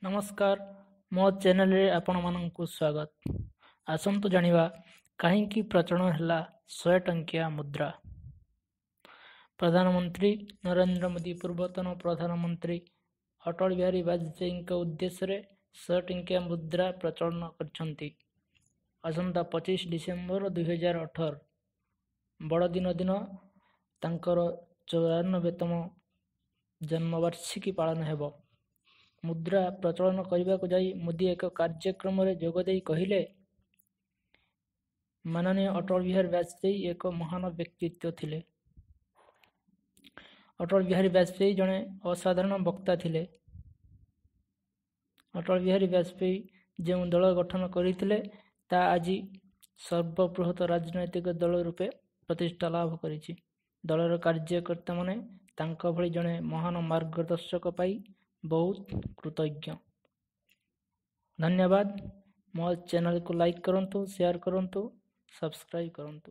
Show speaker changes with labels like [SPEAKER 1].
[SPEAKER 1] ନମସ୍କାର, ମୋ ଚ୍ୟାନେଲରେ ଆପଣମାନଙ୍କୁ ସ୍ୱାଗତ। ଆସନ୍ତୁ ଜାଣିବା କାହିଁକି ପ୍ରଚଳନ ହେଲା 100 ଟଙ୍କିଆ ମୁଦ୍ରା। ପ୍ରଧାନମନ୍ତ୍ରୀ ନରେନ୍ଦ୍ର ମୋଦି ପୂର୍ବତନ ପ୍ରଧାନମନ୍ତ୍ରୀ ଅଟଳ ବିହାରୀ ବାଜପେୟୀଙ୍କ ଉଦ୍ଦେଶ୍ୟରେ 100 ଟଙ୍କିଆ ମୁଦ୍ରା ପ୍ରଚଳନ କରିଛନ୍ତି। ଆସନ୍ତା 25 ଡିସେମ୍ବର 2018 ବଡ଼ଦିନ ଦିନ ତାଙ୍କର 94ତମ ଜନ୍ମବାର୍ଷିକୀ ପାଳନ ହେବ। ମୁଦ୍ରା ପ୍ରଚଳନ କରିବାକୁ ଯାଇ ମୋଦି ଏକ କାର୍ଯ୍ୟକ୍ରମରେ ଯୋଗଦେଇ କହିଲେ, ମାନନୀୟ ଅଟଳ ବିହାରୀ ବାଜପେୟୀ ଏକ ମହାନ ବ୍ୟକ୍ତିତ୍ୱ ଥିଲେ। ଅଟଳ ବିହାରୀ ବାଜପେୟୀ ଜଣେ ଅସାଧାରଣ ବକ୍ତା ଥିଲେ। ଅଟଳ ବିହାରୀ ବାଜପେୟୀ ଯେଉଁ ଦଳ ଗଠନ କରିଥିଲେ, ତାହା ଆଜି ସର୍ବବୃହତ ରାଜନୈତିକ ଦଳ ରୂପେ ପ୍ରତିଷ୍ଠା ଲାଭ କରିଛି। ଦଳର କାର୍ଯ୍ୟକର୍ତ୍ତାମାନେ ତାଙ୍କ ଭଳି ଜଣେ ମହାନ ମାର୍ଗଦର୍ଶକ ପାଇ ବହୁତ କୃତଜ୍ଞ। ଧନ୍ୟବାଦ। ମୋ ଚ୍ୟାନେଲକୁ ଲାଇକ୍ କରନ୍ତୁ, ସେୟାର କରନ୍ତୁ, ସବସ୍କ୍ରାଇବ୍ କରନ୍ତୁ।